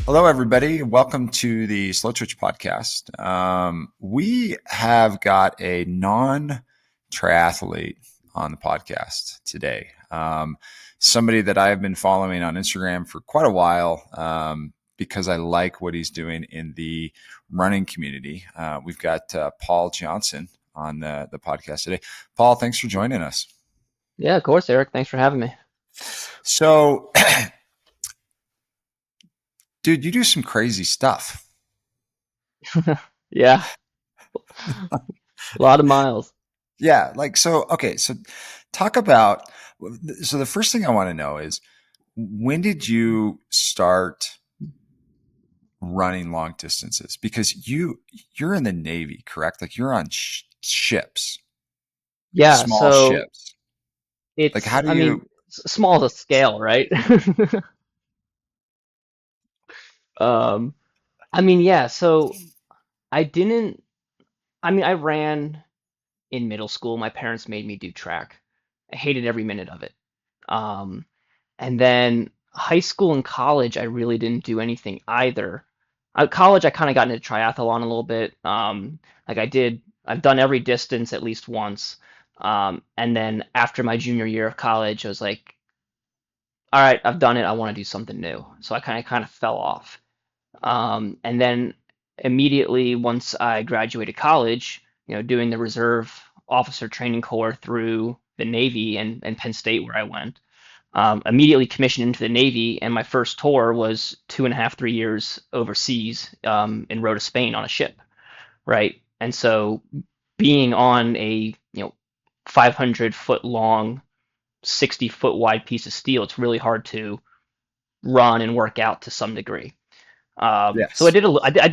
Hello, everybody. Welcome to the Slowtwitch podcast. We have got a non-triathlete on the podcast today. Somebody that I have been following on Instagram for quite a while because I like what he's doing in the running community. We've got Paul Johnson on the podcast today. Paul, thanks for joining us. Yeah, of course, Eric. Thanks for having me. So, dude, you do some crazy stuff. Yeah, a lot of miles. Yeah, okay, so talk about so the first thing I want to know is when did you start running long distances? Because you're in the Navy, correct? Like you're on ships, Yeah, small so ships. Like it's, how do I you mean, small to scale, right? Um, yeah, so I didn't, I ran in middle school. My parents made me do track. I hated every minute of it. Um, and then high school and college, I really didn't do anything either. College, I kind of got into triathlon a little bit. I've done every distance at least once. And then after my junior year of college, I was like, all right, I've done it. I want to do something new. So I kind of fell off. And then immediately once I graduated college, doing the reserve officer training corps through the Navy and Penn State where I went, immediately commissioned into the Navy, and my first tour was 2.5, 3 years overseas in Rota, Spain on a ship, right? And so being on a 500-foot long, 60-foot wide piece of steel, it's really hard to run and work out to some degree. So Yes. I did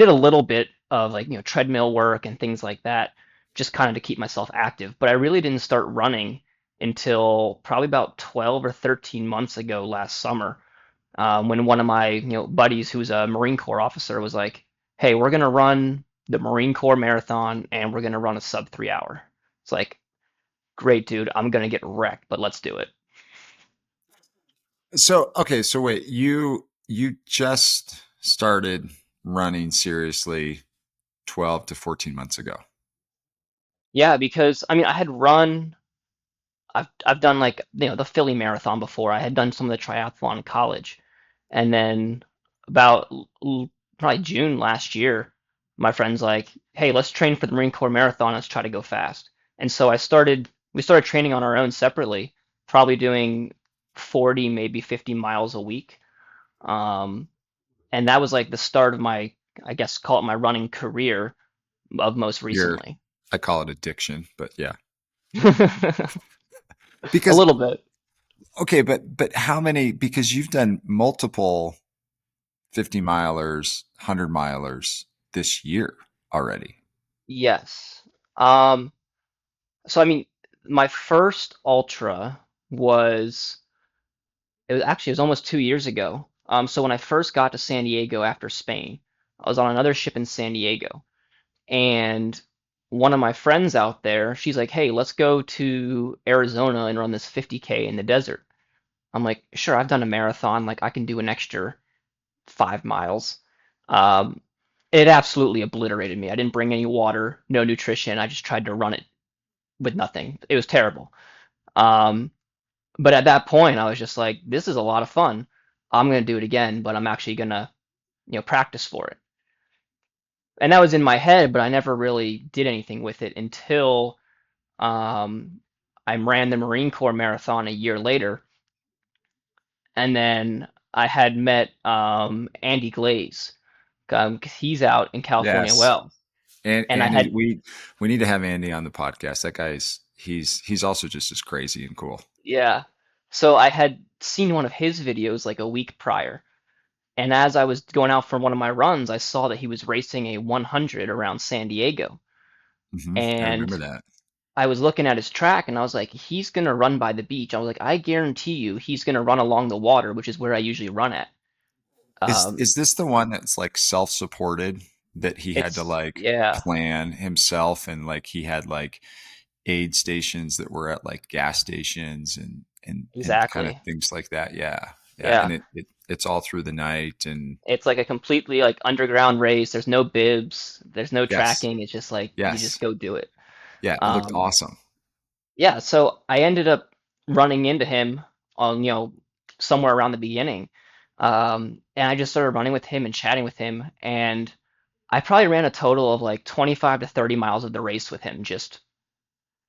a little bit of like treadmill work and things like that, just kind of to keep myself active. But I really didn't start running until probably about 12 or 13 months ago last summer, when one of my buddies who's a Marine Corps officer was like, "Hey, we're gonna run the Marine Corps marathon and we're gonna run a sub 3 hour." It's like, great, dude. I'm gonna get wrecked, but let's do it. So okay, so wait, you just started running seriously 12 to 14 months ago. Yeah, because I had run. I've done like the Philly Marathon before. I had done some of the triathlon in college, and then about probably June last year, my friend's like, "Hey, let's train for the Marine Corps Marathon. Let's try to go fast." And so we started training on our own separately, probably doing 40, maybe 50 miles a week. Um, and that was like the start of my, I guess, call it my running career of most You're recently. I call it addiction, but yeah. A Because little bit. okay, but how many? Because you've done multiple 50 milers, 100 milers this year already. Yes. Um, So my first ultra was it was almost 2 years ago. So when I first got to San Diego after Spain, I was on another ship in San Diego, and one of my friends out there, she's like, "Hey, let's go to Arizona and run this 50K in the desert." I'm like, "Sure, I've done a marathon. Like I can do an extra 5 miles." Um, it absolutely obliterated me. I didn't bring any water, no nutrition. I just tried to run it with nothing. It was terrible. Um, but at that point, I was just like, this is a lot of fun. I'm gonna do it again, but I'm actually gonna, practice for it. And that was in my head, but I never really did anything with it until um, I ran the Marine Corps marathon a year later, and then I had met Andy Glaze. 'Cause he's out in California Yes. well, And and I Andy, had we need to have Andy on the podcast. That guy's he's also just as crazy and cool. yeah. So I had seen one of his videos like a week prior. And as I was going out for one of my runs, I saw that he was racing a 100 around San Diego. I And remember that. I was looking at his track and I was like, he's going to run by the beach. I was like, I guarantee you he's going to run along the water, which is where I usually run at. Um, Is this the one that's like self-supported that he had to like yeah, plan himself and like he had like aid stations that were at like gas stations and kind of exactly. things like that. Yeah. Yeah. And Yeah. it's all through the night and It's like a completely like underground race. There's no bibs, there's no yes, tracking. It's just like you just yes. go do it. Yeah, it looked Um, awesome. yeah, so I ended up running into him on, somewhere around the beginning. And I just started running with him and chatting with him. And I probably ran a total of like 25 to 30 miles of the race with him, just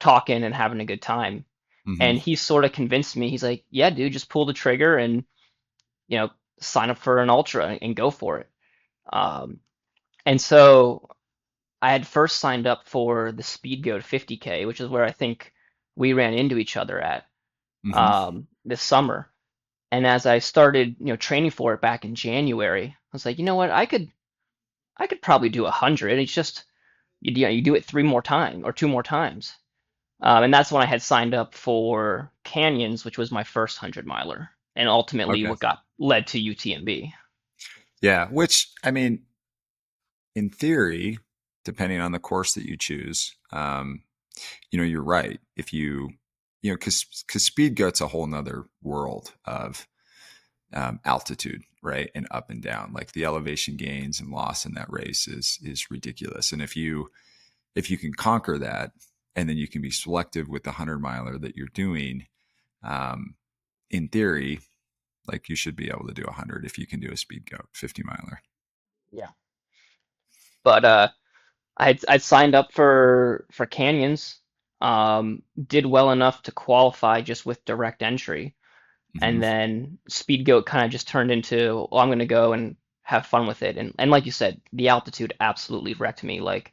talking and having a good time. Hmm. And he sort of convinced me, he's like, yeah, dude, just pull the trigger and, you know, sign up for an ultra and go for it. Um, and so I had first signed up for the Speed Goat 50K, which is where I think we ran into each other at Hmm. this summer. And as I started, training for it back in January, I was like, you know what, I could probably do 100. It's just you do it three more times or two more times. And that's when I had signed up for Canyons, which was my first 100 miler, and ultimately Okay. what got led to UTMB. Yeah, which I mean, in theory, depending on the course that you choose, you're right. If because speed goat's a whole nother world of altitude, right, and up and down. Like the elevation gains and loss in that race is ridiculous. And if you can conquer that, and then you can be selective with the 100 miler that you're doing, um, in theory, like you should be able to do 100 if you can do a speed goat 50 miler. Yeah. But I'd signed up for Canyons, did well enough to qualify just with direct entry. Hmm. And then Speed Goat kind of just turned into, well, I'm going to go and have fun with it. And like you said, the altitude absolutely wrecked me. Like,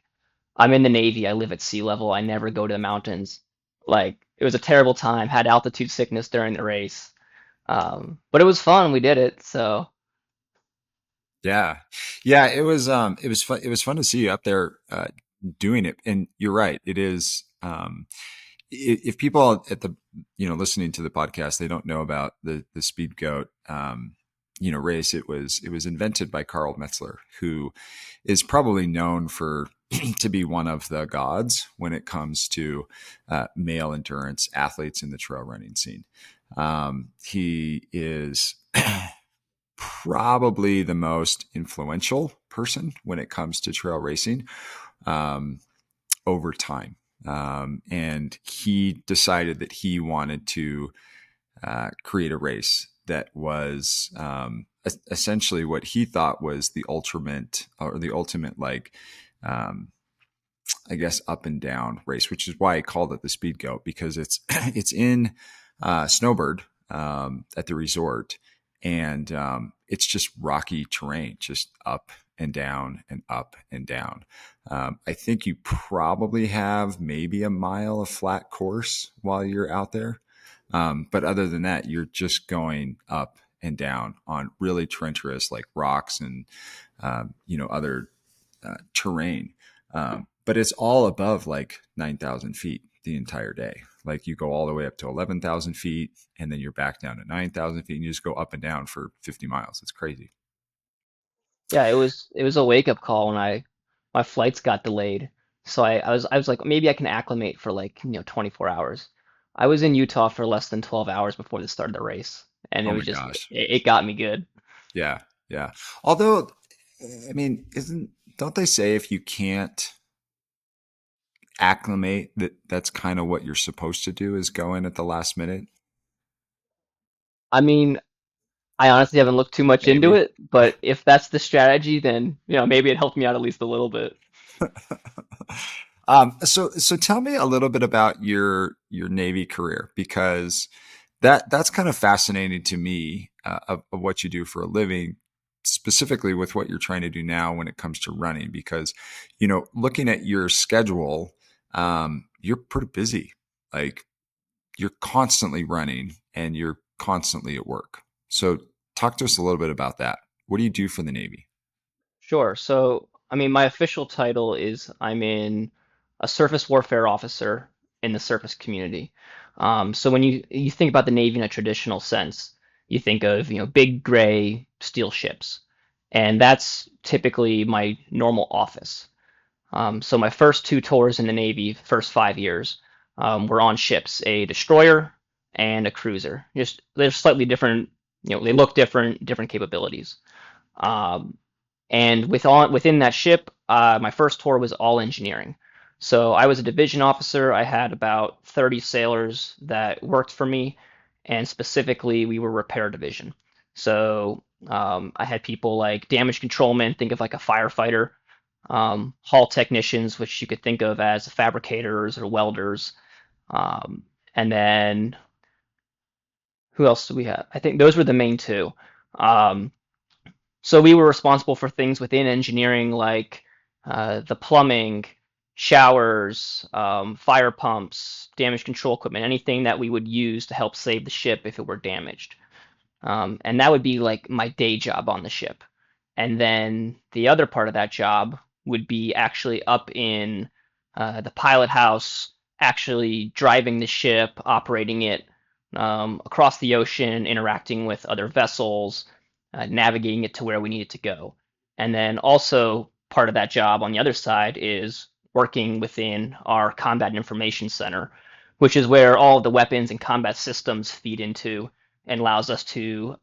I'm in the Navy, I live at sea level, I never go to the mountains. Like, it was a terrible time, had altitude sickness during the race. But it was fun, we did it. So, Yeah, yeah, it was fun. It was fun to see you up there doing it. And you're right, it is. If people at the listening to the podcast, they don't know about the speed goat race. It was invented by Carl Metzler, who is probably known for to be one of the gods when it comes to male endurance athletes in the trail running scene. He is probably the most influential person when it comes to trail racing um, over time. And he decided that he wanted to create a race that was essentially what he thought was the ultimate, like, um, I guess, up and down race, which is why I called it the Speed Goat, because it's it's in Snowbird at the resort, and it's just rocky terrain, just up and down and up and down. I think you probably have maybe a mile of flat course while you're out there, but other than that, you're just going up and down on really treacherous, like rocks and other terrain. But it's all above like 9,000 feet the entire day. Like you go all the way up to 11,000 feet and then you're back down to 9,000 feet and you just go up and down for 50 miles. It's crazy. yeah, it was a wake-up call when my flights got delayed. So I was like, maybe I can acclimate for like, 24 hours. I was in Utah for less than 12 hours before the start of the race, and it Oh was my just it, gosh. it got me good. Yeah. Yeah. Although, I mean, don't they say if you can't acclimate, that's kind of what you're supposed to do, is go in at the last minute? I mean, I honestly haven't looked too much into Maybe. it, but if that's the strategy, then maybe it helped me out at least a little bit. So tell me a little bit about your Navy career, because that's kind of fascinating to me, of what you do for a living, specifically with what you're trying to do now when it comes to running. Because looking at your schedule, you're pretty busy. Like you're constantly running and you're constantly at work. So talk to us a little bit about that. What do you do for the Navy? Sure. So, I mean, my official title is I'm in a surface warfare officer in the surface community. So when you think about the Navy in a traditional sense, you think of, big gray steel ships, and that's typically my normal office. So my first two tours in the Navy, first 5 years, were on ships, a destroyer and a cruiser. Just they're slightly different, They look different, different capabilities. Um, and within that ship, my first tour was all engineering. So I was a division officer. I had about 30 sailors that worked for me, and specifically, we were repair division. So I had people like damage controlmen, think of like a firefighter, hull technicians, which you could think of as fabricators or welders, and then who else do we have? I think those were the main two. Um, so we were responsible for things within engineering like the plumbing, showers, fire pumps, damage control equipment, anything that we would use to help save the ship if it were damaged. And that would be like my day job on the ship. And then the other part of that job would be actually up in the pilot house, actually driving the ship, operating it across the ocean, interacting with other vessels, navigating it to where we need it to go. And then also part of that job on the other side is working within our combat information center, which is where all of the weapons and combat systems feed into and allows us to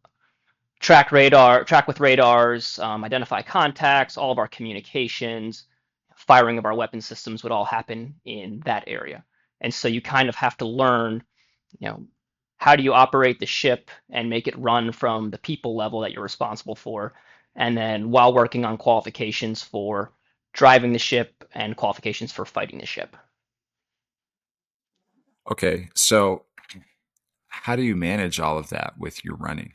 track with radars, identify contacts, all of our communications, firing of our weapon systems would all happen in that area. And so you kind of have to learn, you know, how do you operate the ship and make it run from the people level that you're responsible for, and then while working on qualifications for driving the ship and qualifications for fighting the ship. Okay, so how do you manage all of that with your running?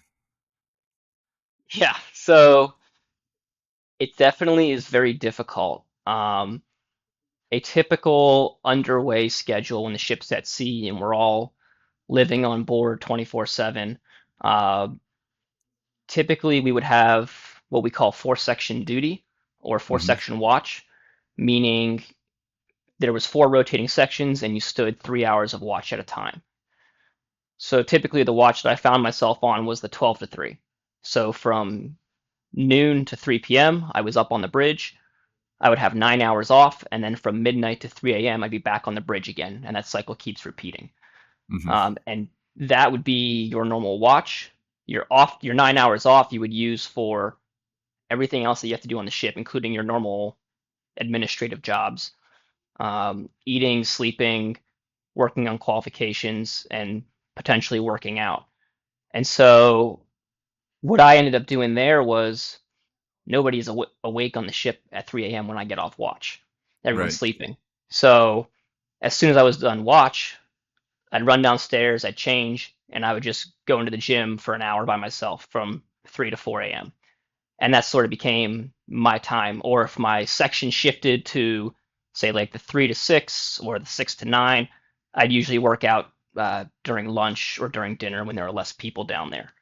Yeah, so it definitely is very difficult. A typical underway schedule when the ship's at sea and we're all living on board 24/7. Uh, Typically, we would have what we call four section duty or four Hmm. section watch, meaning there was four rotating sections and you stood 3 hours of watch at a time. So typically, the watch that I found myself on was the 12 to 3. So from noon to 3 p.m., I was up on the bridge. I would have 9 hours off, and then from midnight to 3 a.m., I'd be back on the bridge again, and that cycle keeps repeating. Hmm. And that would be your normal watch. Your 9 hours off, you would use for everything else that you have to do on the ship, including your normal administrative jobs, eating, sleeping, working on qualifications, and potentially working out. And so what I ended up doing there was nobody's awake on the ship at 3 a.m. when I get off watch. Everyone's Right. sleeping. So as soon as I was done watch, I'd run downstairs, I'd change, and I would just go into the gym for an hour by myself from 3 to 4 a.m. And that sort of became my time. Or if my section shifted to, say, like the 3 to 6 or the 6 to 9, I'd usually work out during lunch or during dinner when there are less people down there.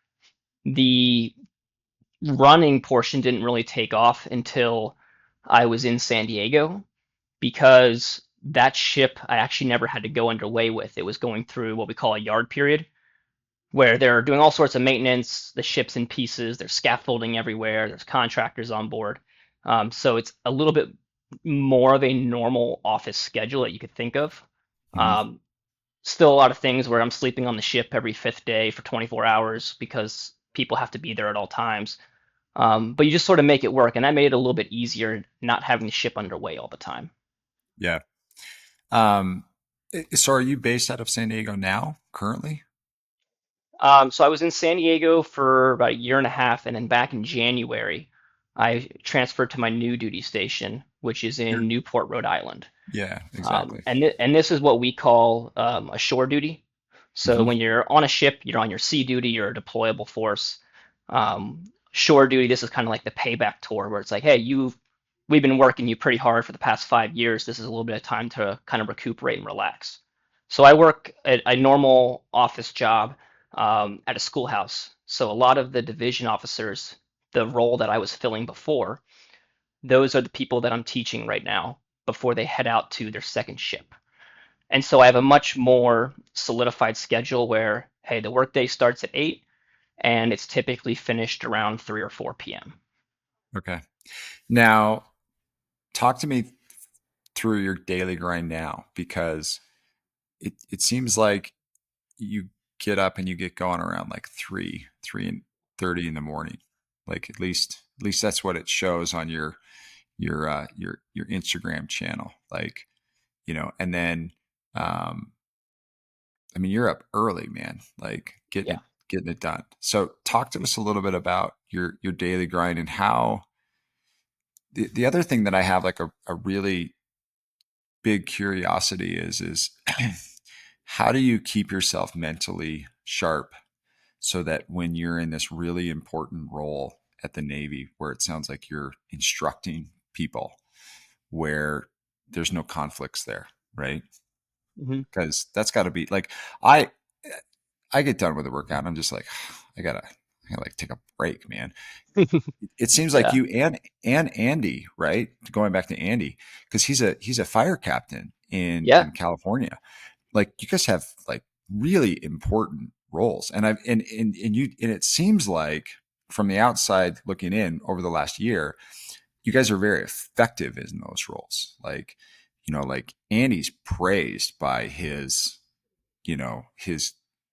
The running portion didn't really take off until I was in San Diego because that ship I actually never had to go underway with. It was going through what we call a yard period, where they're doing all sorts of maintenance. The ship's in pieces. There's scaffolding everywhere. There's contractors on board. So it's a little bit more of a normal office schedule that you could think of. Hmm. Um, Still a lot of things where I'm sleeping on the ship every fifth day for 24 hours because people have to be there at all times. But you just sort of make it work, and that made it a little bit easier not having the ship underway all the time. Yeah. Um, so are you based out of San Diego now, currently? So I was in San Diego for about a year and a half, and then back in January, I transferred to my new duty station, which is You're, in Newport, Rhode Island. yeah, exactly. And this is what we call a shore duty. So Hmm. when you're on a ship, you're on your sea duty, you're a deployable force. Shore duty, this is kind of like the payback tour, where it's like, hey, we've been working you pretty hard for the past 5 years. This is a little bit of time to kind of recuperate and relax. So I work at a normal office job at a schoolhouse. So a lot of the division officers, the role that I was filling before, those are the people that I'm teaching right now before they head out to their second ship. And so I have a much more solidified schedule where, hey, the workday starts at 8 and it's typically finished around 3 or 4 p.m. Okay. Now, talk to me through your daily grind now, because it seems like you get up and you get going around like three, 6:30 in the morning. Like at least that's what it shows on your Instagram channel. Like, and then I mean, you're up early, man. Like Yeah. getting it done. So talk to us a little bit about your daily grind and how the other thing that I have like a really big curiosity is how do you keep yourself mentally sharp so that when you're in this really important role at the Navy where it sounds like you're instructing people where there's no conflicts there, right? Hmm. Because that's got to be like I I get done with the workout and I'm just like I gotta like take a break, man. It seems like Yeah. you and Andy, right? Going back to Andy, because he's a fire captain Yeah. in California. Like you guys have like really important roles, and it seems like from the outside looking in over the last year, you guys are very effective in those roles. Like like Andy's praised by his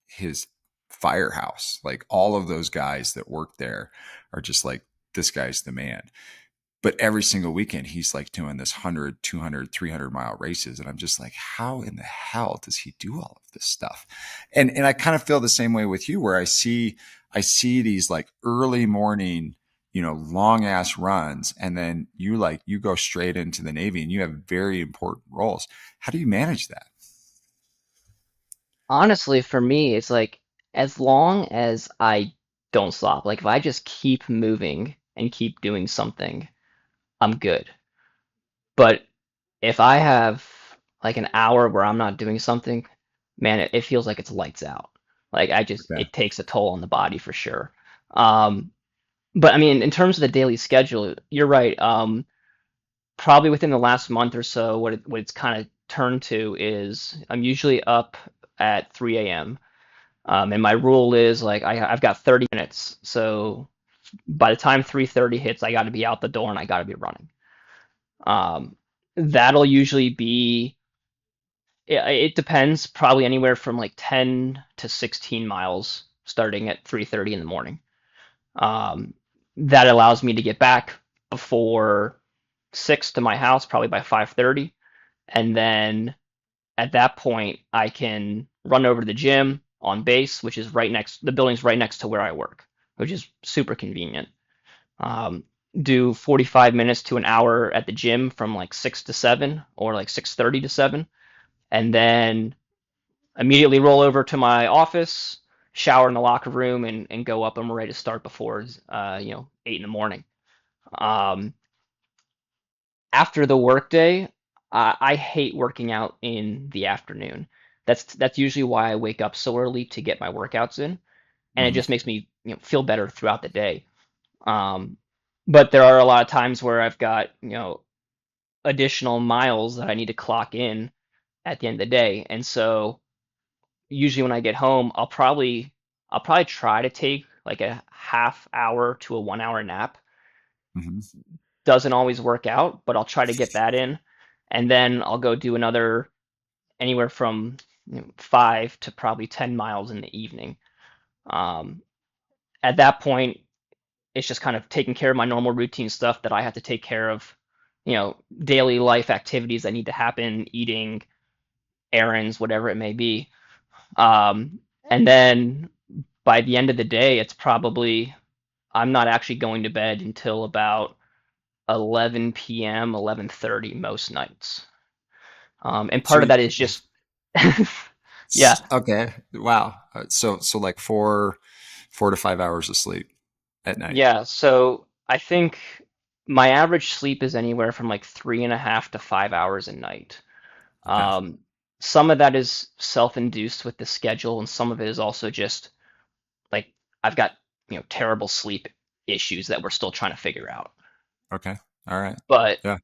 his firehouse. Like all of those guys that work there are just like, this guy's the man. But every single weekend he's like doing this 100, 200, 300-mile races, and I'm just like, how in the hell does he do all of this stuff? And I kind of feel the same way with you, where I see these like early morning, long ass runs, and then you go straight into the Navy and you have very important roles. How do you manage that? Honestly, for me, it's like as long as I don't stop, like if I just keep moving and keep doing something, I'm good. But if I have like an hour where I'm not doing something, man, it feels like it's lights out. Like Okay. it takes a toll on the body for sure. Um, but I mean, in terms of the daily schedule, you're right. Probably within the last month or so, what it's kind of turned to is I'm usually up at 3 a.m. And my rule is like I've got 30 minutes. So by the time 3:30 hits, I got to be out the door and I got to be running. Um, that'll usually be it depends, probably anywhere from like 10 to 16 miles starting at 3:30 in the morning. Um, that allows me to get back before 6 to my house, probably by 5:30, and then at that point I can run over to the gym on base, which is the building's right next to where I work, which is super convenient. Um, do 45 minutes to an hour at the gym from like 6 to 7 or like 6:30 to 7, and then immediately roll over to my office, shower in the locker room, and go up. I'm ready to start before 8 in the morning. Um, After the workday, I hate working out in the afternoon. That's usually why I wake up so early to get my workouts in, and it Hmm. just makes me feel better throughout the day. Um, but there are a lot of times where I've got additional miles that I need to clock in at the end of the day, and so usually when I get home, I'll probably try to take like a half hour to a 1 hour nap. Hmm. Doesn't always work out, but I'll try to get that in, and then I'll go do another anywhere from 5 to probably 10 miles in the evening. Um, at that point, it's just kind of taking care of my normal routine stuff that I have to take care of, daily life activities that need to happen, eating, errands, whatever it may be. And then by the end of the day, it's probably I'm not actually going to bed until about 11 p.m., 11:30 most nights. And So part of that is just, yeah, okay, wow. So like 4 to 5 hours of sleep at night. yeah. So I think my average sleep is anywhere from like 3.5 to 5 hours a night. Okay. Um, some of that is self-induced with the schedule, and some of it is also just like I've got terrible sleep issues that we're still trying to figure out. Okay. All right. But Yeah.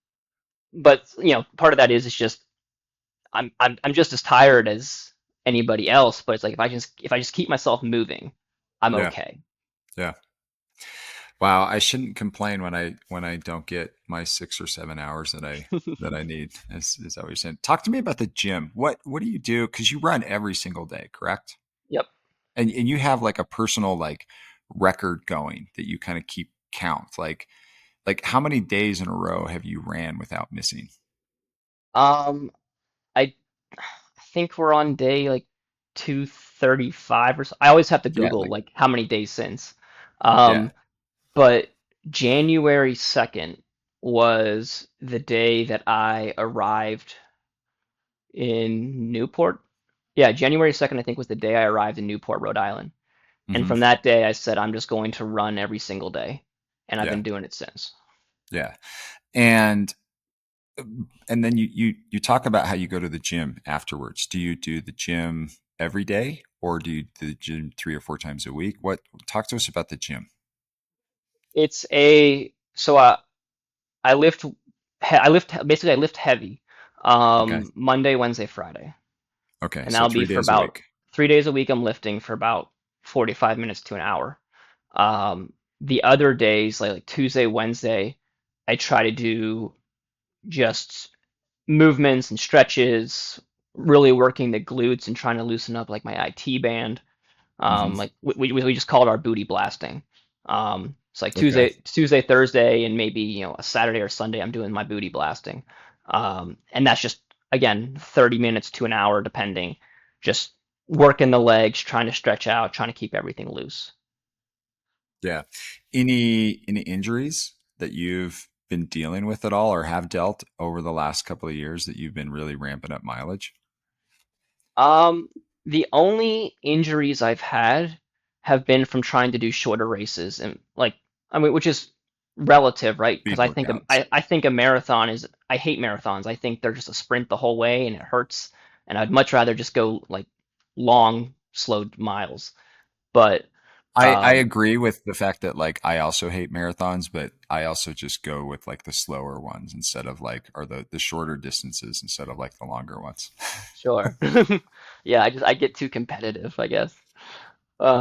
part of that is it's just I'm just as tired as anybody else, but it's like if I just keep myself moving, I'm Yeah. okay. Yeah. Wow. I shouldn't complain when I don't get my 6 or 7 hours that I need. Is that what you're saying? Talk to me about the gym. What do you do? Because you run every single day, correct? Yep. And you have like a personal like record going that you kind of keep count? Like how many days in a row have you ran without missing? Um, I think we're on day like 235 or so. I always have to Yeah, Google like like how many days since. yeah. Um, but January 2nd was the day that I arrived in Newport. Yeah, January 2nd, I think, was the day I arrived in Newport, Rhode Island. And Hmm. from that day, I said, I'm just going to run every single day. And I've Yeah. been doing it since. Yeah. And and then you talk about how you go to the gym afterwards. Do you do the gym every day or do you do the gym 3 or 4 times a week? What talk to us about the gym? So I lift, basically, I lift heavy Okay. Monday, Wednesday, Friday. Okay. And So that'll be three for days a about week. 3 days a week. I'm lifting for about 45 minutes to an hour. Um, the other days, like Tuesday, Wednesday, I try to do just movements and stretches, really working the glutes and trying to loosen up like my IT band. Hmm. Like we just call it our booty blasting. It's like Okay. Tuesday, Thursday, and maybe a Saturday or Sunday. I'm doing my booty blasting, and that's just again 30 minutes to an hour, depending. Just working the legs, trying to stretch out, trying to keep everything loose. Yeah. Any injuries that you've been dealing with at all or have dealt over the last couple of years that you've been really ramping up mileage? Um, the only injuries I've had have been from trying to do shorter races, and like, I mean, which is relative, right? Because Speed workouts. I think a marathon is, I hate marathons. I think they're just a sprint the whole way and it hurts, and I'd much rather just go like long, slow miles. But I um, agree with the fact that like I also hate marathons, but I also just go with like the slower ones instead of like or the shorter distances instead of like the longer ones. sure, yeah, I get too competitive, I guess.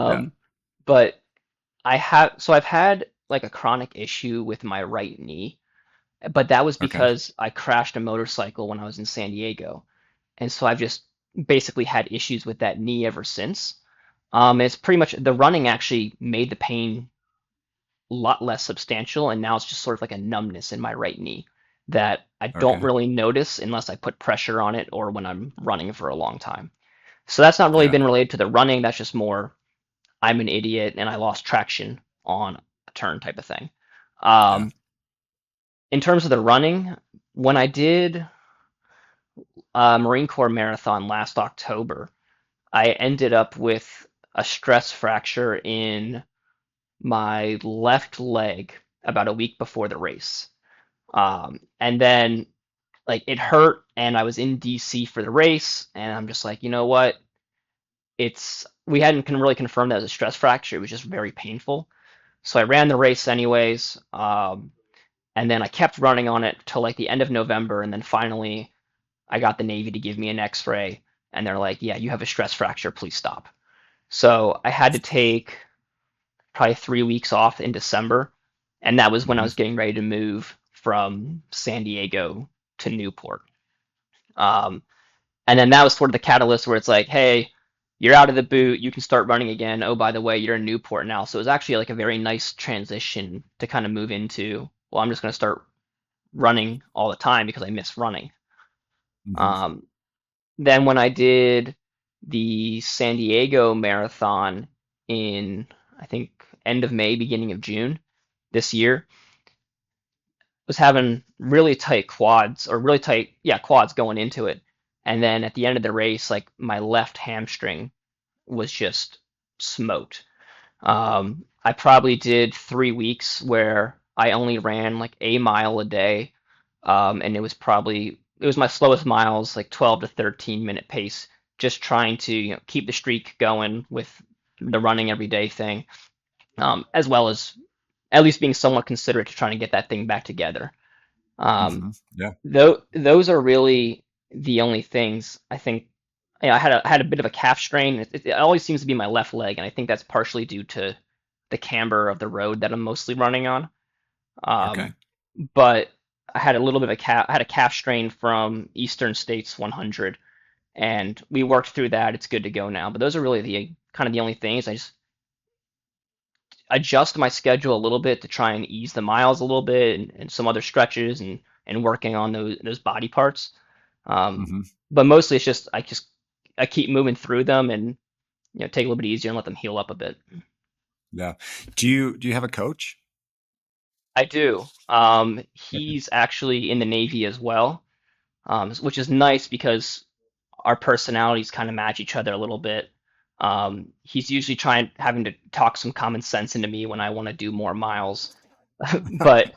Yeah. Um, but I've had like a chronic issue with my right knee. But that was Okay. because I crashed a motorcycle when I was in San Diego. And so I've just basically had issues with that knee ever since. It's pretty much the running actually made the pain a lot less substantial, and now it's just sort of like a numbness in my right knee that I don't Okay. really notice unless I put pressure on it or when I'm running for a long time. So that's not really Yeah. been related to the running. That's just more I'm an idiot and I lost traction on a turn type of thing. Yeah. Um, in terms of the running, when I did Marine Corps marathon last October, I ended up with a stress fracture in my left leg about a week before the race. And then like it hurt and I was in DC for the race and I'm just like, you know what? It's we hadn't really confirmed that it was a stress fracture. It was just very painful. So I ran the race anyways. And then I kept running on it till like the end of November and then finally I got the Navy to give me an X-ray, and they're like, "Yeah, you have a stress fracture. Please stop." So I had to take probably 3 weeks off in December, and that was when I Hmm. was getting ready to move from San Diego to Newport. Um, and then that was sort of the catalyst where it's like, "Hey, you're out of the boot. You can start running again. Oh, by the way, you're in Newport now." So it was actually like a very nice transition to kind of move into. Well, I'm just going to start running all the time because I miss running. Hmm. Um, Then when I did the San Diego marathon in, I think, end of May, beginning of June this year, was having really tight quads or really tight, yeah, quads going into it. And then at the end of the race, like my left hamstring was just smoked. I probably did 3 weeks where I only ran like a mile a day, and it was my slowest miles, like 12 to 13 minute pace, just trying to keep the streak going with the running every day thing, as well as at least being somewhat considerate to trying to get that thing back together. Um, Hmm. Yeah. though those are really the only things I think. I had a bit of a calf strain. It always seems to be my left leg, and I think that's partially due to the camber of the road that I'm mostly running on. Okay. Um, but I had a little bit of a calf. I had a calf strain from Eastern States 100, and we worked through that. It's good to go now. But those are really the kind of the only things. adjust my schedule a little bit to try and ease the miles a little bit and some other stretches and working on those body parts. Um, Hmm. but mostly it's just I keep moving through them and take a little bit easier and let them heal up a bit. Yeah. Do you have a coach? I do. He's actually in the Navy as well, which is nice because our personalities kind of match each other a little bit. He's usually having to talk some common sense into me when I want to do more miles, but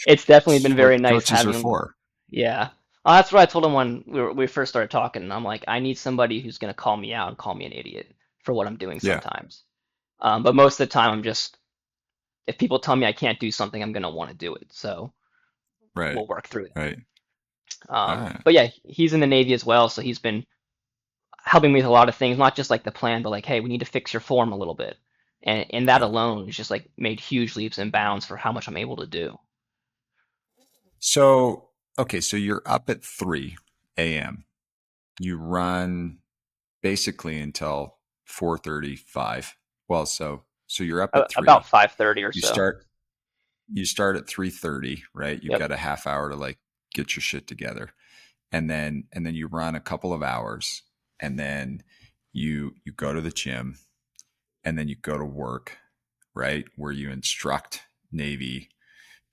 it's definitely It's been what very nice coaches are having, for. yeah. That's what I told him when we first started talking. I'm like, I need somebody who's gonna call me out and call me an idiot for what I'm doing Yeah. sometimes. But most of the time, if people tell me I can't do something, I'm gonna want to do it. So Right. we'll work through that. Right. Ah. But yeah, he's in the Navy as well, so he's been helping me with a lot of things, not just like the plan, but like, hey, we need to fix your form a little bit. And that Yeah. alone has just like made huge leaps and bounds for how much I'm able to do. So, okay, so you're up at 3 a.m. You run basically until 4:35. Well, so you're up at About 3. 5:30 or You so. start at 3:30, right? You've Yep. got a half hour to like get your shit together. And then you run a couple of hours, and then you go to the gym, and then you go to work, right? Where you instruct Navy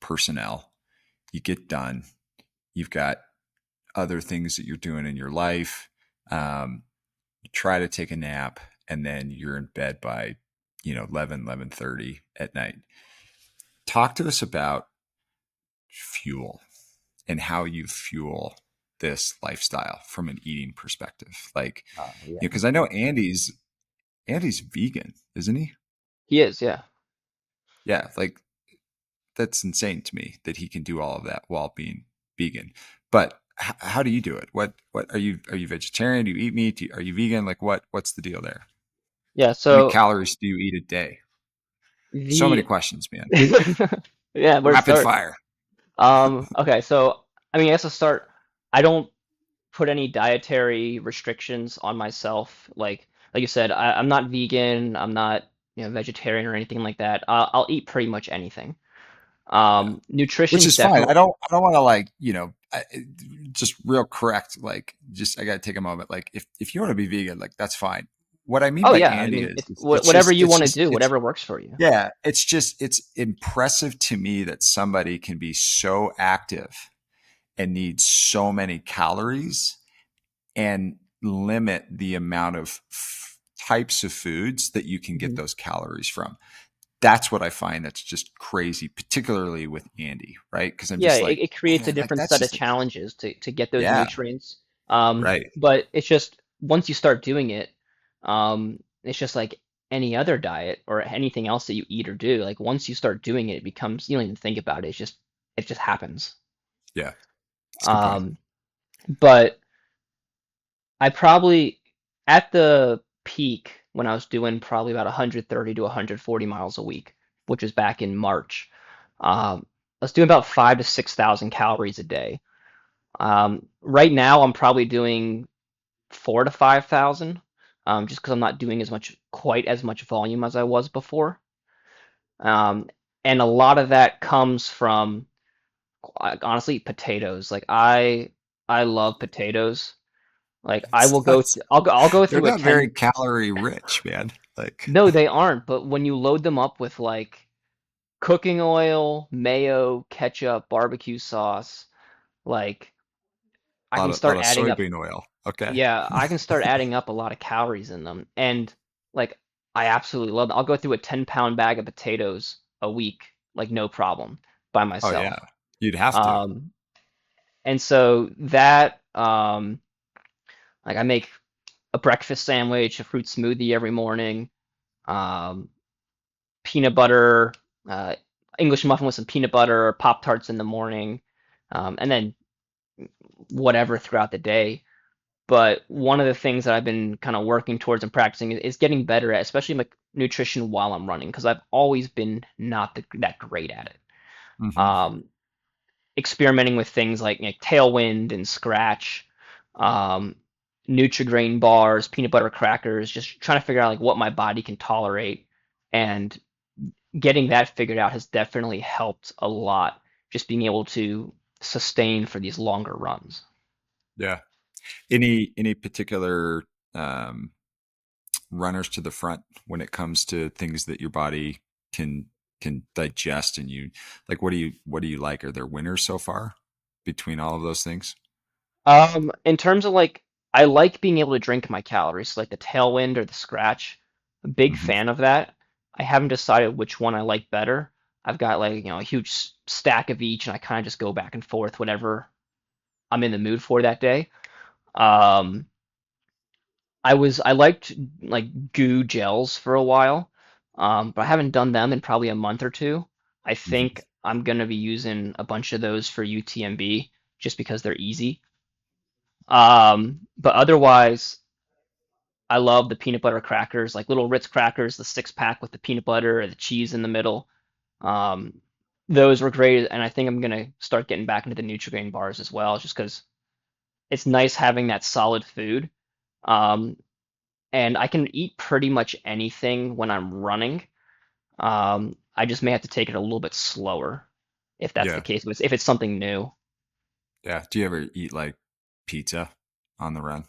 personnel. You get done. You've got other things that you're doing in your life. You try to take a nap, and then you're in bed by 11:30 at night. Talk to us about fuel and how you fuel this lifestyle from an eating perspective. Like, Yeah. because I know Andy's vegan, isn't he? He is, yeah. Yeah, like that's insane to me that he can do all of that while being vegan. But how do you do it? What are you vegetarian? Do you eat meat? Are you vegan? Like what's the deal there? Yeah, How many so calories do you eat a day? So many the questions, man. yeah, where to Rapid start? fire. Okay, so I mean, I guess to start, I don't put any dietary restrictions on myself. Like you said, I'm not vegan, I'm not, vegetarian or anything like that. I'll eat pretty much anything. Yeah. Which Nutrition's is fine. definitely. I don't want to like, just real correct. Like, just I got to take a moment. Like, if you want to be vegan, like that's fine. What I mean Oh by yeah, I Andy mean, is, it's it's whatever just, you it's want to just, do, it's whatever works for you. yeah, it's impressive to me that somebody can be so active and need so many calories and limit the amount of types of foods that you can get Mhm. those calories from. That's what I find that's just crazy, particularly with Andy, right? Because I'm Yeah, just it, like, it creates a man, like different that's set of just, challenges to get those yeah, nutrients. right, But it's just once you start doing it, it's just like any other diet or anything else that you eat or do. Like once you start doing it, it becomes you don't even think about it. It just happens. yeah, that's a good point. Um, but I probably at the peak when I was doing probably about 130 to 140 miles a week, which was back in March. I was doing about 5 to 6,000 calories a day. Right now, I'm probably doing 4 to 5,000, just because I'm not doing quite as much volume as I was before. Um, and a lot of that comes from, like, honestly, potatoes. Like I love potatoes. Like I It's will go, nuts. I'll go They're through a not very 10. calorie rich, man. Like, No, they aren't. But when you load them up with like cooking oil, mayo, ketchup, barbecue sauce, like I can lot start of adding up. soybean oil. Okay. Yeah, I can start adding up a lot of calories in them. And like I absolutely love them. I'll go through a 10-pound bag of potatoes a week, like no problem by Oh yeah, myself. you'd have to. Um, and so that like I make a breakfast sandwich, a fruit smoothie every morning, um, peanut butter, uh, English muffin with some peanut butter or Pop Tarts in the morning, and then whatever throughout the day. But one of the things that I've been kind of working towards and practicing is getting better at, especially my nutrition while I'm running, because I've always been not that great at it. Hmm. Um, Experimenting with things like Tailwind and Scratch, um, Nutri-Grain bars, peanut butter crackers, just trying to figure out like what my body can tolerate and getting that figured out has definitely helped a lot. Just being able to sustain for these longer runs. Yeah. Any particular um, runners to the front when it comes to things that your body can can digest, and you like, what do you like? Are there winners so far between all of those things? In terms of like, I like being able to drink my calories, like the tailwind or the scratch. A big Hmm. fan of that. I haven't decided which one I like better. I've got like, a huge stack of each, and I kind of just go back and forth whatever I'm in the mood for that day. Um, I liked like goo gels for a while, but I haven't done them in probably a month or two. I Hmm. think I'm gonna be using a bunch of those for UTMB just because they're easy. But otherwise, I love the peanut butter crackers, like little Ritz crackers, the six pack with the peanut butter or the cheese in the middle. Um, those were great, and I think I'm gonna start getting back into the Nutri-Grain bars as well, just because it's nice having that solid food. Um, and I can eat pretty much anything when I'm running. I just may have to take it a little bit slower if that's the Yeah. case, if it's something new. Yeah. Do you ever eat like pizza on the run?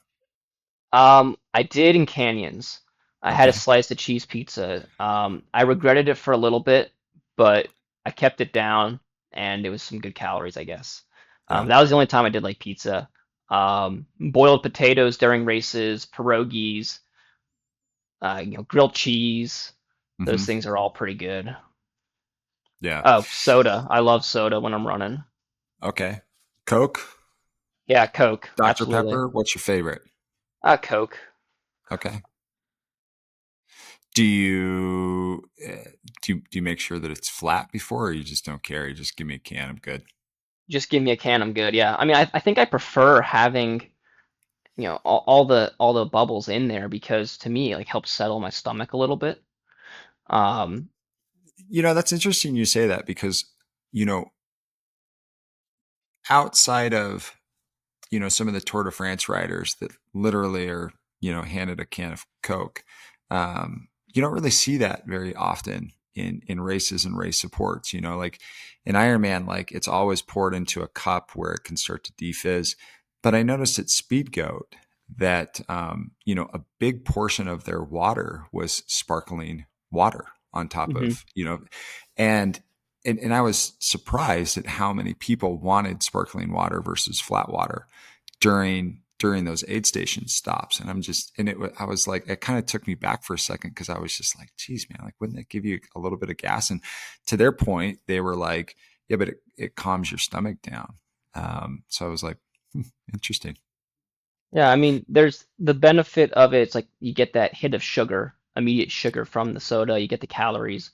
I did in Canyons. I had a Okay. slice of cheese pizza. I regretted it for a little bit, but I kept it down, and it was some good calories, I guess. Yeah. That was the only time I did like pizza. Boiled potatoes during races, pierogies, grilled cheese. Those Hmm. things are all pretty good. Yeah. Oh, soda. I love soda when I'm running. Okay. Coke, Yeah, Coke. Dr. Absolutely. Pepper. What's your favorite? Coke. Okay. Do you do you make sure that it's flat before, or you just don't care? You just give me a can. I'm good. Just give me a can, I'm good. Yeah. I mean, I think I prefer having, all the bubbles in there because to me, it like helps settle my stomach a little bit. Um, That's interesting you say that, because you know outside of some of the Tour de France riders that literally are handed a can of Coke, you don't really see that very often in races and race supports. Like in Ironman, like it's always poured into a cup where it can start to defizz. But I noticed at Speed Goat that a big portion of their water was sparkling water on top mhm, of and and I was surprised at how many people wanted sparkling water versus flat water during those aid station stops. And I was like, it kind of took me back for a second, because I was just like, geez, man, like, wouldn't it give you a little bit of gas? And to their point, they were like, yeah, but it calms your stomach down. So I was like, interesting. yeah, I mean, there's the benefit of it. It's like you get that hit of sugar, immediate sugar from the soda. You get the calories,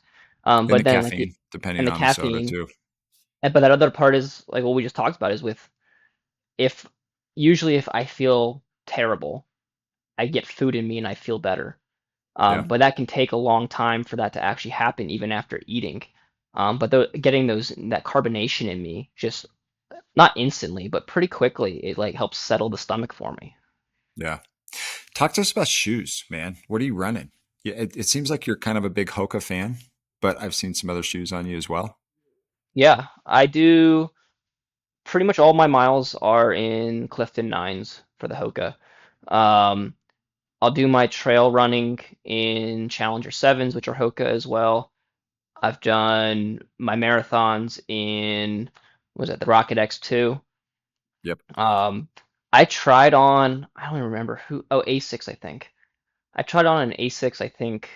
And but the then like caffeine, and depending the on the soda caffeine. too. But that other part is like what we just talked about is with if usually if I feel terrible, I get food in me and I feel better. Yeah. But that can take a long time for that to actually happen, even after eating. But getting that carbonation in me, just not instantly, but pretty quickly, it like helps settle the stomach for me. Yeah. Talk to us about shoes, man. What are you running? Yeah, it seems like you're kind of a big Hoka fan, but I've seen some other shoes on you as well. Yeah, I do. Pretty much all my miles are in Clifton Nines for the Hoka. Um, I'll do my trail running in Challenger Sevens, which are Hoka as well. I've done my marathons in, what was it, the Rocket X2. Yep. Um, I tried on, I don't even remember who, oh, A6, I think. I tried on an A6, I think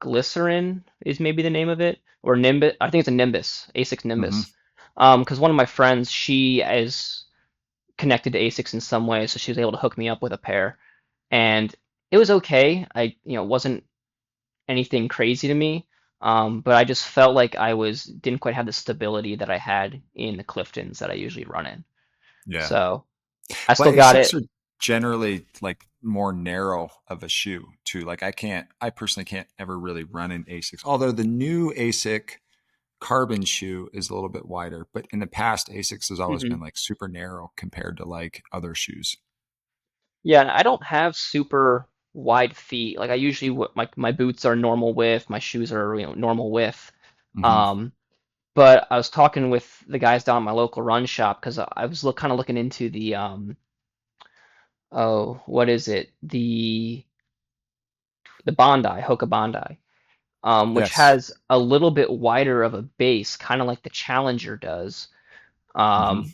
Glycerin is maybe the name of it, or Nimbus. I think it's a Nimbus, A6 Hmm. Nimbus. Because one of my friends, she is connected to A6 in some way, so she was able to hook me up with a pair, and it was okay. Wasn't anything crazy to me, but I just felt like I didn't quite have the stability that I had in the Cliftons that I usually run in. Yeah. So I Well, still got A6 it. are generally like more narrow of a shoe too. Like I personally can't ever really run an A6. Although the new ASIC carbon shoe is a little bit wider, but in the past A6 has always Hmm. been like super narrow compared to like other shoes. Yeah, and I don't have super wide feet. Like I usually, my boots are normal width, my shoes are normal width. Hmm. Um, but I was talking with the guys down at my local run shop because I was kind of looking into the oh, what is it? The Bondi, Hoka Bondi, which Yes. has a little bit wider of a base, kind of like the Challenger does. Hmm. Um,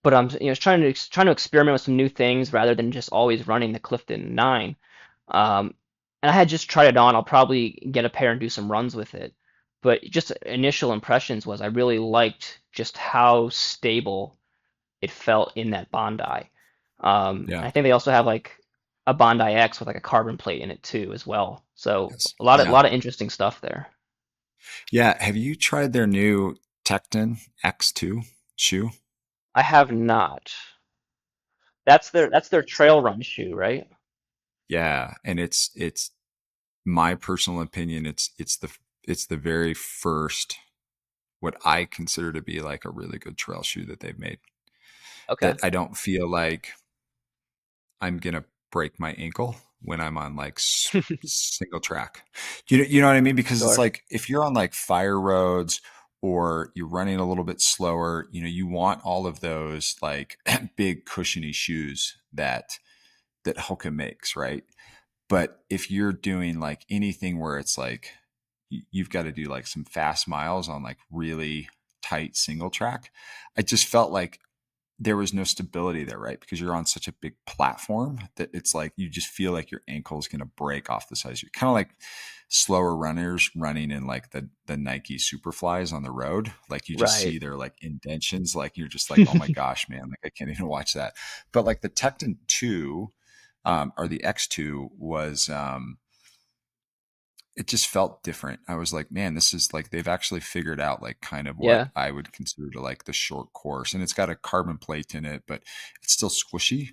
but I'm trying to experiment with some new things rather than just always running the Clifton 9. Um, and I had just tried it on. I'll probably get a pair and do some runs with it. But just initial impressions was I really liked just how stable it felt in that Bondi. Yeah. I think they also have like a Bondi X with like a carbon plate in it too as well. So Yes. a lot of Yeah. interesting stuff there. Yeah. Have you tried their new Tecton X2 shoe? I have not. That's their trail run shoe, right? Yeah, and it's my personal opinion. It's the very first what I consider to be like a really good trail shoe that they've made. Okay. That I don't feel like I'm gonna break my ankle when I'm on like single track. You know what I mean? Because it's Sure. like if you're on like fire roads or you're running a little bit slower, you want all of those like big cushiony shoes that Hoka makes, right? But if you're doing like anything where it's like you've got to do like some fast miles on like really tight single track, I just felt like there was no stability there, right? Because you're on such a big platform that it's like you just feel like your ankle is going to break off the sides. You're kind of like slower runners running in like the Nike Superflies on the road. Like you just Right. see their like indentions, like you're just like, oh my gosh, man, like I can't even watch that. But like the Tecton 2 or the X2 was it just felt different. I was like, man, this is like they've actually figured out like kind of what Yeah. I would consider to like the short course, and it's got a carbon plate in it, but it's still squishy.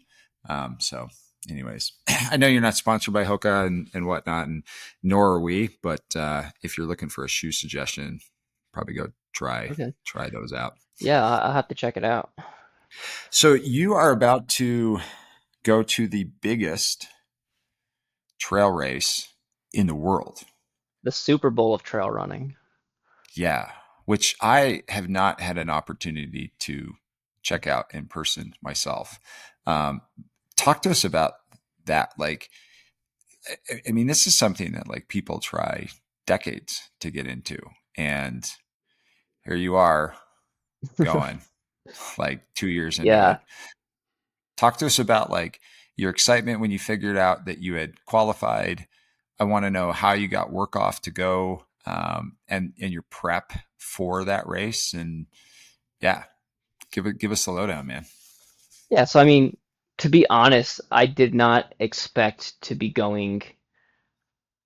So, anyways, I know you're not sponsored by Hoka and whatnot, and nor are we. But if you're looking for a shoe suggestion, probably go Okay. try those out. Yeah, I'll have to check it out. So you are about to go to the biggest trail race in the world. The Super Bowl of trail running. Yeah, which I have not had an opportunity to check out in person myself. Um, Talk to us about that. Like, I mean, this is something that like people try decades to get into, and here you are going like 2 years into Yeah. it. Talk to us about like your excitement when you figured out that you had qualified. I want to know how you got work off to go, and your prep for that race, and yeah, give us the lowdown, man. Yeah, so I mean, to be honest, I did not expect to be going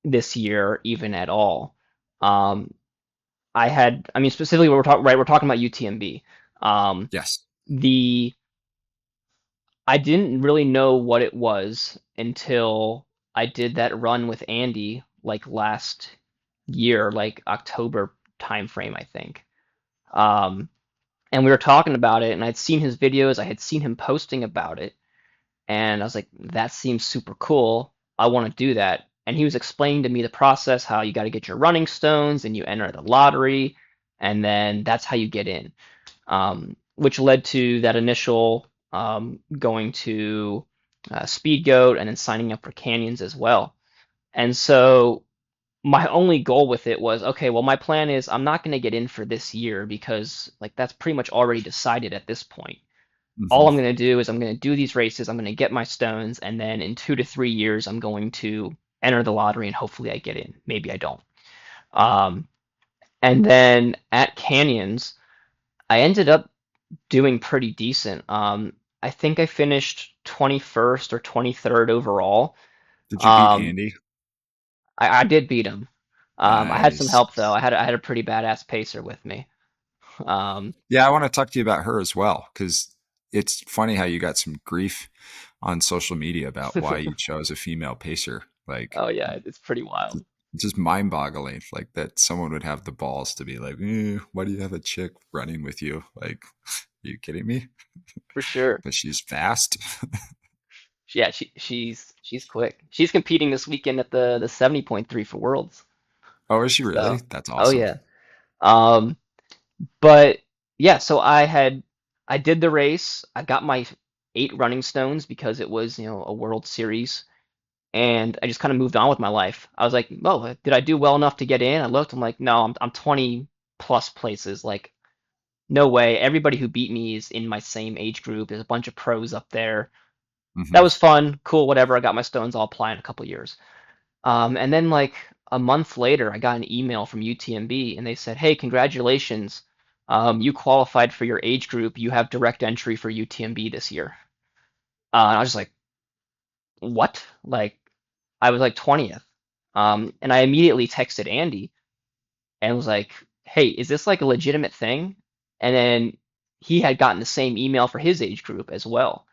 this year even at all. Um, I mean, specifically, we're talking about UTMB. Um, Yes. the I didn't really know what it was until I did that run with Andy like last year, like October timeframe, I think. Um, and we were talking about it, and I'd seen his videos, I had seen him posting about it, and I was like, that seems super cool. I want to do that. And he was explaining to me the process, how you got to get your running stones and you enter the lottery, and then that's how you get in. Which led to that initial going to Speed Goat and then signing up for Canyons as well. And so my only goal with it was, okay, well, my plan is I'm not going to get in for this year because like that's pretty much already decided at this point. All Hmm. I'm going to do is I'm going to do these races, I'm going to get my stones, and then in 2 to 3 years, I'm going to enter the lottery and hopefully I get in. Maybe I don't. Um, and then at Canyons, I ended up doing pretty decent. I think I finished 21st or 23rd overall. Did you beat Um, Andy? I did beat him. I had some Nice. help though. I had a pretty badass pacer with me. Um, Yeah, I want to talk to you about her as well because it's funny how you got some grief on social media about why you chose a female pacer. Like, oh yeah, it's pretty wild just mind boggling. Like that someone would have the balls to be like, why do you have a chick running with you? Like, are you kidding me? for sure. But she's fast. Yeah, she's quick. She's competing this weekend at the 70.3 for Worlds. Oh, is she really? So, That's oh awesome. yeah. Um, but yeah, so I did the race. I got my 8 running stones because it was, a World Series, and I just kind of moved on with my life. I was like, "Oh, did I do well enough to get in?" I looked, I'm like, "No, I'm 20 plus places. Like, no way. Everybody who beat me is in my same age group. There's a bunch of pros up there. That Hmm. was fun, cool, whatever. I got my stones. I'll apply in a couple years." And then like a month later, I got an email from UTMB, and they said, "Hey, congratulations. You qualified for your age group. You have direct entry for UTMB this year." And I was just like, "What?" Like, I was like 20th. And I immediately texted Andy and was like, "Hey, is this like a legitimate thing?" And then he had gotten the same email for his age group as well.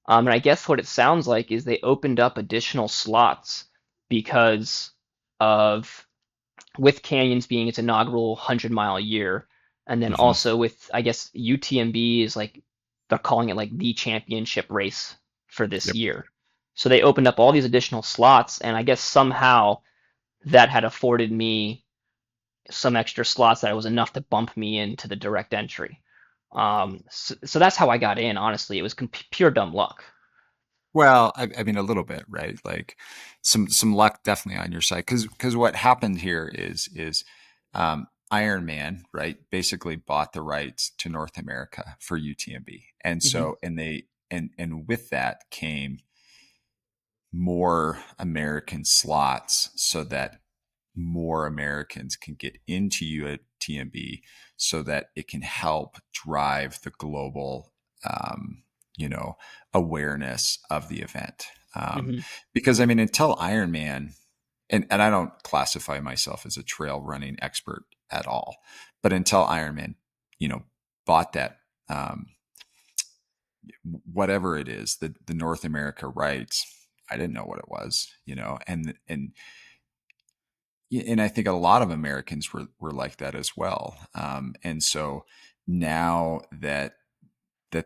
And I guess what it sounds like is they opened up additional slots because of with Canyons being its inaugural 100-mile year, and then Hmm. also with, I guess, UTMB is like they're calling it like the championship race for this Yep. year. So they opened up all these additional slots, and I guess somehow that had afforded me some extra slots that was enough to bump me into the direct entry. So that's how I got in. Honestly, it was pure dumb luck. Well, I mean, a little bit, right? Like some luck definitely on your side, because what happened here is Iron Man, right? Basically bought the rights to North America for UTMB, and Hmm. so and with that came more American slots, so that more Americans can get into UTMB, so that it can help drive the global, um, you know, awareness of the event. Hmm. Because I mean, until Ironman, and I don't classify myself as a trail running expert at all, but until Ironman, you know, bought that, whatever it is, the North America rights, I didn't know what it was, and I think a lot of Americans were like that as well. And so now that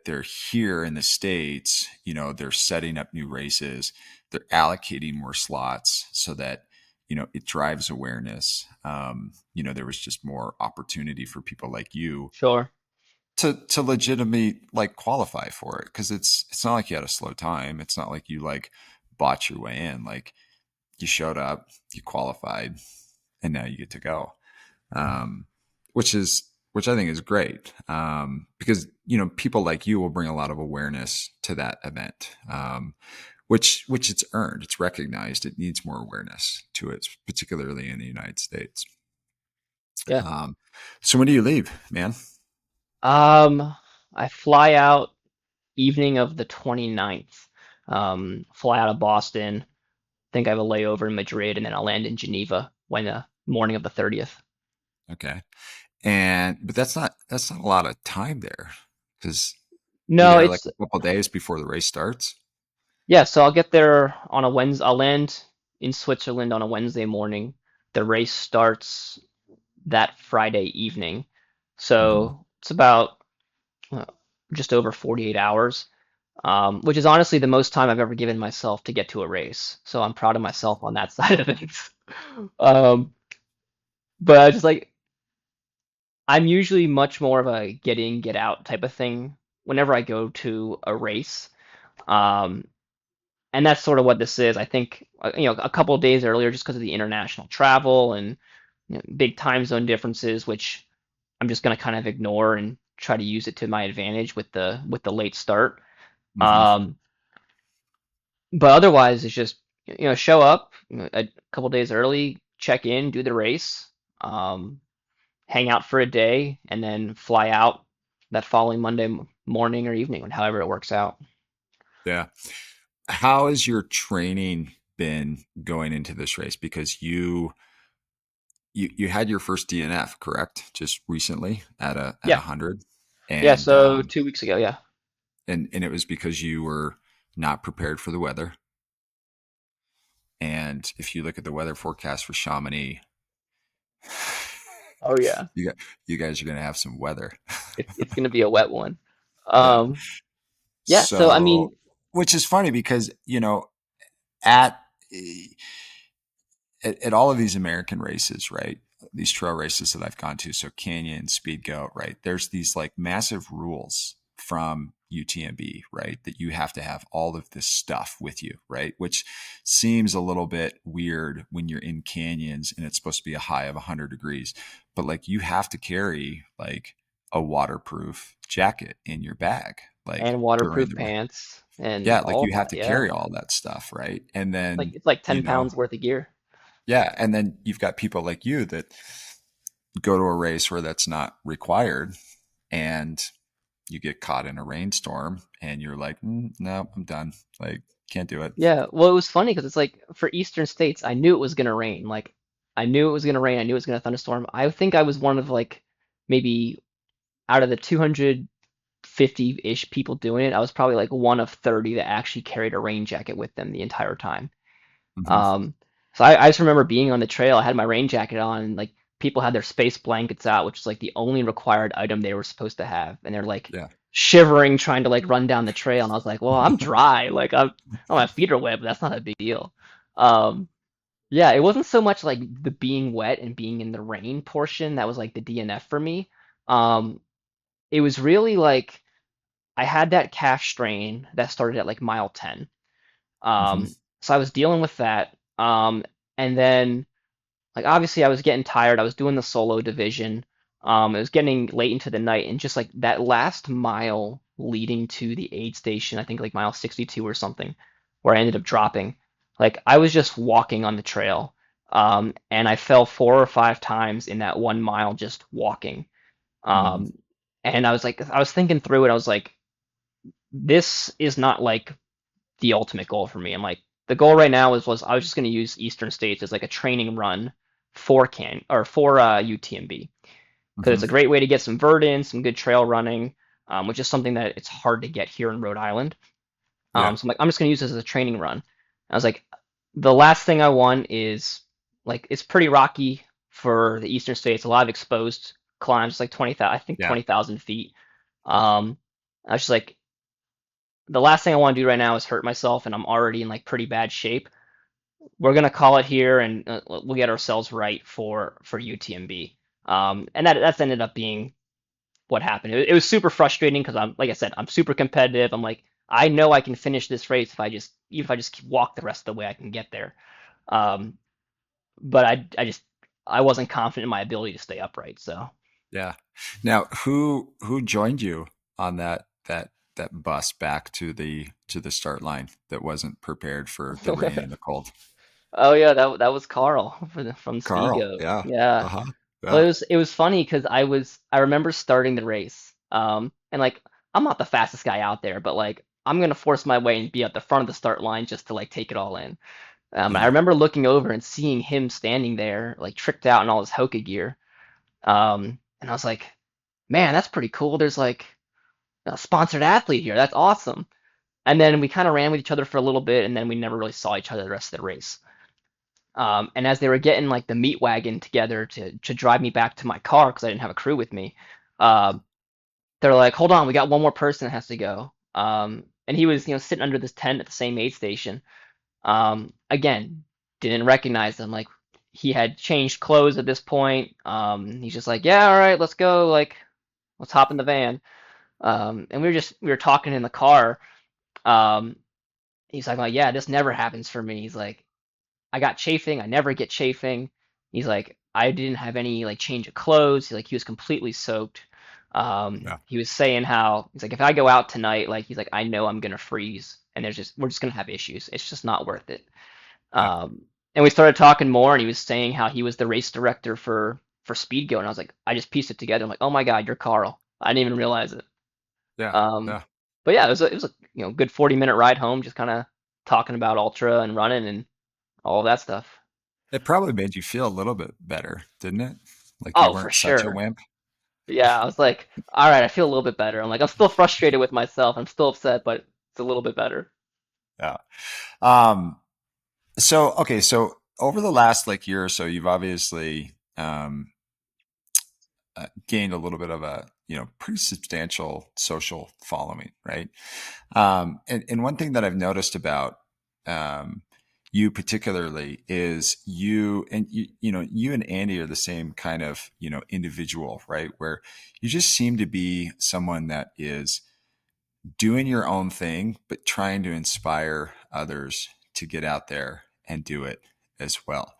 they're here in the States, they're setting up new races, they're allocating more slots so that, it drives awareness. There was just more opportunity for people like you Sure. to legitimately like qualify for it. Cause it's not like you had a slow time. It's not like you like bought your way in. Like you showed up, you qualified, and now you get to go. Um, which I think is great, because people like you will bring a lot of awareness to that event, which it's earned, it's recognized, it needs more awareness to it, particularly in the United States. Yeah. Um, so when do you leave, man? Um, I fly out evening of the 29th. Fly out of Boston. Think I have a layover in Madrid, and then I'll land in Geneva when the morning of the 30th. Okay, but that's not a lot of time there, because you're No, there like it's a couple of days before the race starts. yeah. So I'll get there on a Wednesday. I'll land in Switzerland on a Wednesday morning. The race starts that Friday evening. Hmm. So it's about uh, just over 48 hours, which is honestly the most time I've ever given myself to get to a race. So I'm proud of myself on that side of things. Um, but I just like I'm usually much more of a get in, get out type of thing whenever I go to a race. Um, and that's sort of what this is. I think a couple of days earlier, just because of the international travel and big time zone differences, which I'm just going to kind of ignore and try to use it to my advantage with the late start. Hmm. Um, but otherwise, it's just show up a couple days early, check in, do the race, um, hang out for a day, and then fly out that following Monday morning or evening, however it works out. Yeah. How has your training been going into this race? Because you had your first DNF, correct? Just recently at Yeah, 100, yeah. and So 2 weeks ago, yeah, and it was because you were not prepared for the weather. And if you look at the weather forecast for Chamonix, oh yeah, you got you guys are going to have some weather. it's gonna be a wet one. Yeah. Um, yeah. So I So, mean, which is funny because at at all of these American races, right? These trail races that I've gone to, so Canyon, Speed Goat, right? There's these like massive rules from UTMB, right? That you have to have all of this stuff with you, right? Which seems a little bit weird when you're in canyons and it's supposed to be a high of 100 degrees, but like you have to carry like a waterproof jacket in your bag, like And during waterproof the pants and yeah, like all you have that. to Yeah. carry all that stuff, right? And then, It's like you 10 know, pounds worth of gear. yeah, and then you've got people like you that go to a race where that's not required and you get caught in a rainstorm and you're like, no, I'm done. Like, can't do it. Yeah, well, it was funny because it's like for Eastern states, I knew it was gonna rain. Like, I knew it was gonna rain. I knew it was gonna thunderstorm. I think I was one of like maybe out of the 250-ish people doing it, I was probably like one of 30 that actually carried a rain jacket with them the entire time. Hmm. Um, so I just remember being on the trail. I had my rain jacket on, and like people had their space blankets out, which is like the only required item they were supposed to have, and they're like Yeah. shivering trying to like run down the trail. And I was like, well, I'm dry. Like oh, my feet are wet, but that's not a big deal. Um, yeah, it wasn't so much like the being wet and being in the rain portion that was like the DNF for me. Um, it was really like I had that calf strain that started at like mile 10. Hmm. So I was dealing with that. And then like obviously I was getting tired. I was doing the solo division. It was getting late into the night, and just like that last mile leading to the aid station, I think like mile 62 or something, where I ended up dropping. Like I was just walking on the trail. And I fell 4 or 5 times in that 1 mile just walking. Hmm. Um, and I was thinking through it. I was like, this is not like the ultimate goal for me. I'm like, the goal right now was I was just going to use Eastern States as like a training run for UTMB, because Hmm. it's a great way to get some vert in, some good trail running, which is something that it's hard to get here in Rhode Island. Yeah. So I'm like, I'm just going to use this as a training run. I was like, the last thing I want is like it's pretty rocky for the Eastern States, a lot of exposed climbs, like 20,000, I think Yeah. 20,000 feet. Um, I was just like, the last thing I want to do right now is hurt myself, and I'm already in like pretty bad shape. We're gonna call it here, and we'll get ourselves right for UTMB. And that's ended up being what happened. It was super frustrating because I'm like I said, I'm super competitive. I'm like I know I can finish this race if I just even if I just walk the rest of the way, I can get there. Um, but I just I wasn't confident in my ability to stay upright. So Yeah. Now, who joined you on that bus back to the start line that wasn't prepared for the rain and the cold? oh yeah, that was Carl from Speed Carl. Goat. Yeah. Yeah. Uh-huh. Well, Yeah. it was funny because I remember starting the race, and like I'm not the fastest guy out there, but like I'm gonna force my way and be at the front of the start line just to like take it all in. I Yeah. remember looking over and seeing him standing there, like tricked out in all his Hoka gear, and I was like, man, that's pretty cool. There's like a sponsored athlete here. That's awesome. And then we kind of ran with each other for a little bit, and then we never really saw each other the rest of the race. And as they were getting like the meat wagon together to drive me back to my car because I didn't have a crew with me, uh, they're like, "Hold on, we got one more person that has to go." And he was, sitting under this tent at the same aid station. Again, didn't recognize him. Like he had changed clothes at this point. He's just like, "Yeah, all right, let's go. Like, let's hop in the van." And we were talking in the car. Um, he's like, "Oh yeah, this never happens for me." He's like, I got chafing. I never get chafing. He's like, I didn't have any like change of clothes. He was completely soaked. Yeah. He was saying how he's like, if I go out tonight, like he's like, I know I'm gonna freeze, and we're just gonna have issues. It's just not worth it. Yeah. And we started talking more, and he was saying how he was the race director for Speedgo, and I was like, I just pieced it together. I'm like, oh my God, you're Carl. I didn't even realize it. Yeah. Um, Yeah. but yeah, it was a good 40-minute ride home, just kind of talking about ultra and running and all of that stuff. It probably made you feel a little bit better, didn't it? Like you Oh, for weren't such a sure. wimp. Yeah, I was like, all right, I feel a little bit better. I'm like, I'm still frustrated with myself. I'm still upset, but it's a little bit better. Yeah. Um, so okay, so over the last like year or so, you've obviously gained a little bit of a pretty substantial social following, right? And one thing that I've noticed about um, you particularly is you and Andy are the same kind of, individual, right? Where you just seem to be someone that is doing your own thing, but trying to inspire others to get out there and do it as well.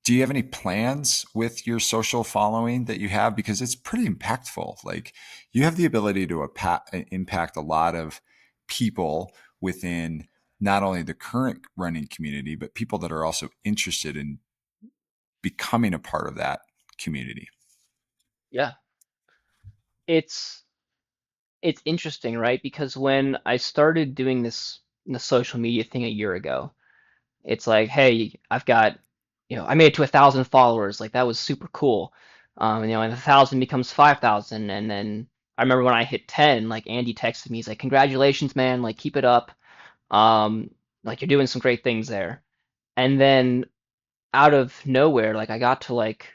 Do you have any plans with your social following that you have? Because it's pretty impactful. Like, you have the ability to impact a lot of people within not only the current running community, but people that are also interested in becoming a part of that community. Yeah. It's it's interesting, right? Because when I started doing the social media thing a year ago, it's like, hey, I've got, I made it to 1,000 followers. Like that was super cool. And 1,000 becomes 5,000, and then I remember when I hit 10, like Andy texted me, he's like, congratulations, man, like keep it up. Um, like you're doing some great things there. And then out of nowhere, like I got to like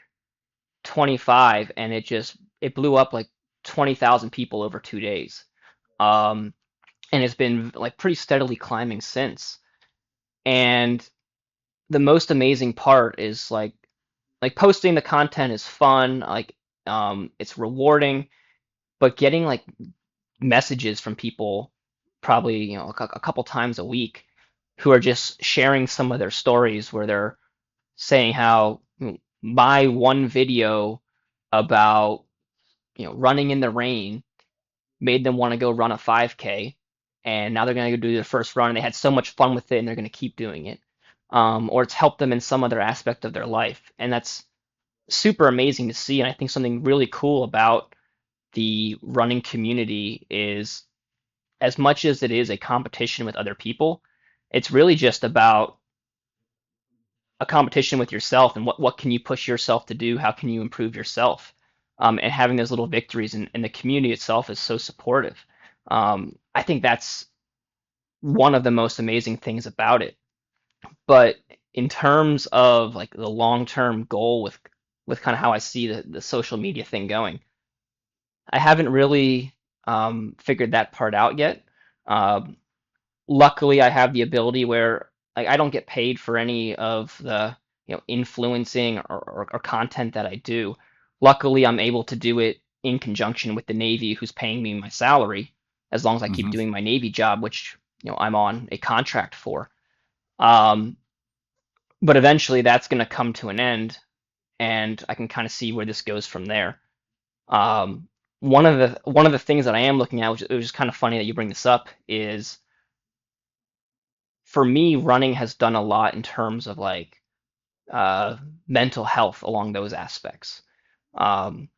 25, and it blew up like 20,000 people over 2 days. Um, and it's been like pretty steadily climbing since. And the most amazing part is like posting the content is fun, like it's rewarding, but getting like messages from people probably, a couple times a week who are just sharing some of their stories where they're saying how my one video about, running in the rain made them want to go run a 5K, and now they're going to go do their first run, and they had so much fun with it, and they're going to keep doing it. Or it's helped them in some other aspect of their life, and that's super amazing to see. And I think something really cool about the running community is, as much as it is a competition with other people, it's really just about a competition with yourself and what can you push yourself to do? How can you improve yourself? And having those little victories, and the community itself is so supportive. I think that's one of the most amazing things about it. But in terms of like the long-term goal with kind of how I see the social media thing going, I haven't really figured that part out yet. Um, Luckily, I have the ability where like I don't get paid for any of the influencing or content that I do. Luckily, I'm able to do it in conjunction with the Navy, who's paying me my salary, as long as I keep Mm-hmm. doing my Navy job, which I'm on a contract for. Um, but eventually, that's going to come to an end, and I can kind of see where this goes from there. Um, one of the things that I am looking at, which it was just kind of funny that you bring this up, is for me, running has done a lot in terms of like uh, mental health along those aspects. Um,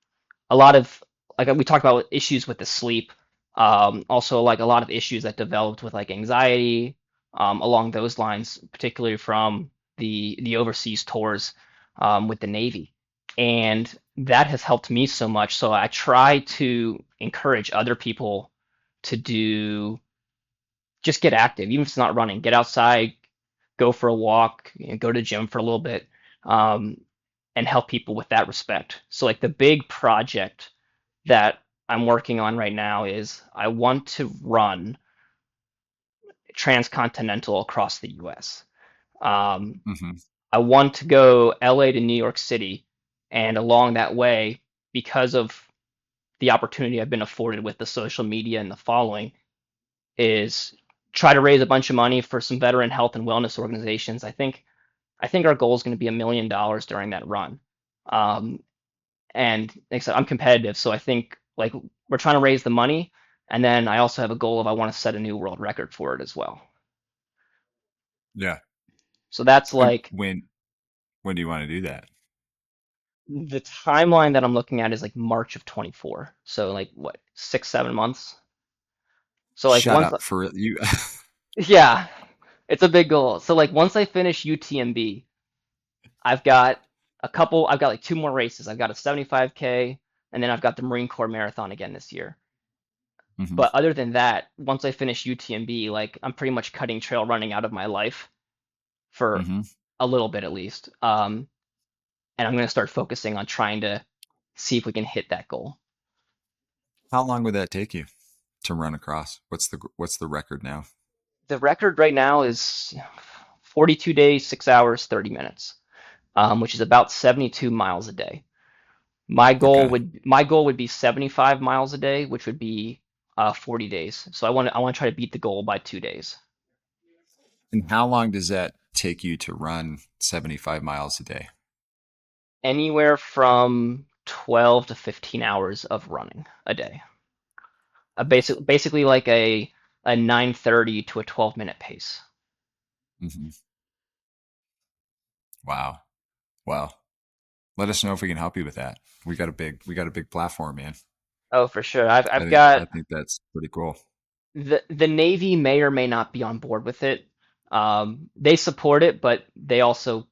a lot of like we talked about issues with the sleep, also like a lot of issues that developed with like anxiety along those lines, particularly from the overseas tours with the Navy, and that has helped me so much. So I try to encourage other people to do just get active, even if it's not running. Get outside, go for a walk, go to the gym for a little bit, um, and help people with that respect. So like the big project that I'm working on right now is I want to run transcontinental across the U.S. Um, Mm-hmm. I want to go LA to New York City, and along that way, because of the opportunity I've been afforded with the social media and the following, is try to raise a bunch of money for some veteran health and wellness organizations. I think our goal is going to be $1 million during that run. Um, and like I said, I'm competitive, so I think like we're trying to raise the money, and then I also have a goal of I want to set a new world record for it as well. Yeah. So that's And like when do you want to do that? the timeline that I'm looking at is like March of 24. So like what, 6, 7 months. So like Shut once, up for you. yeah, it's a big goal. So like once I finish UTMB, I've got I've got like two more races. I've got a 75K, and then I've got the Marine Corps Marathon again this year. Mm-hmm. But other than that, once I finish UTMB, like I'm pretty much cutting trail running out of my life for Mm-hmm. a little bit at least. And I'm going to start focusing on trying to see if we can hit that goal. How long would that take you to run across? What's the record now? The record right now is 42 days, 6 hours, 30 minutes, which is about 72 miles a day. Okay. My goal would be 75 miles a day, which would be 40 days. So I want to try to beat the goal by 2 days. And how long does that take you to run 75 miles a day? Anywhere from 12 to 15 hours of running a day. Basically like a 9:30 to a 12-minute pace. Hmm. Wow. Wow. Let us know if we can help you with that. We got a big platform, man. Oh, for sure. I I've think I got think that's pretty cool. the Navy may or may not be on board with it. They support it, but they also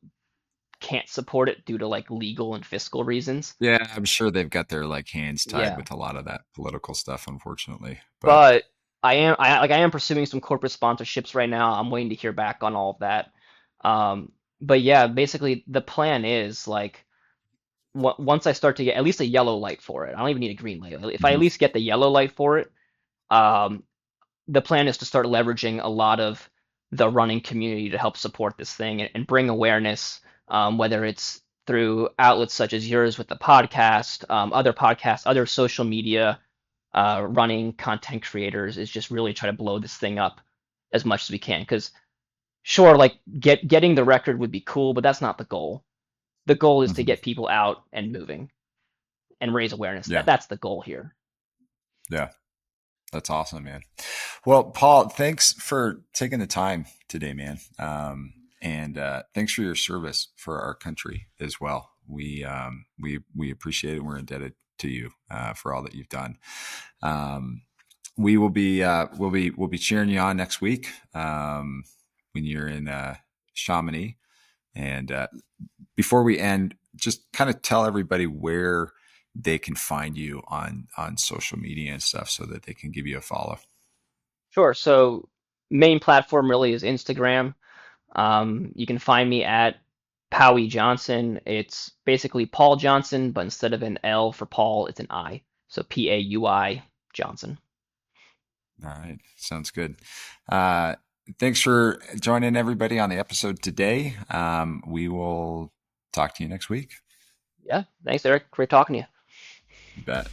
can't support it due to like legal and fiscal reasons. Yeah, I'm sure they've got their like hands tied Yeah. with a lot of that political stuff, unfortunately. But But I am pursuing some corporate sponsorships right now. I'm waiting to hear back on all of that. Um, but yeah, basically the plan is like once I start to get at least a yellow light for it. I don't even need a green light. If I at mhm, least get the yellow light for it, um, the plan is to start leveraging a lot of the running community to help support this thing and bring awareness, whether it's through outlets such as yours with the podcast, other podcasts, other social media, running content creators, is just really try to blow this thing up as much as we can. Because sure, like getting the record would be cool, but that's not the goal. The goal is to mhm. get people out and moving and raise awareness. Yeah, That's the goal here. yeah, that's awesome, man. Well, Paul, thanks for taking the time today, man. And thanks for your service for our country as well. We appreciate it. And we're indebted to you for all that you've done. Um, we will be we'll be cheering you on next week when you're in Chamonix. And before we end, just kind of tell everybody where they can find you on social media and stuff so that they can give you a follow. Sure. So main platform really is Instagram. You can find me at Powie Johnson. It's basically Paul Johnson, but instead of an L for Paul, it's an I. So PauI Johnson. All right. Sounds good. Uh, thanks for joining everybody on the episode today. We will talk to you next week. Yeah. Thanks, Eric. Great talking to you. You bet.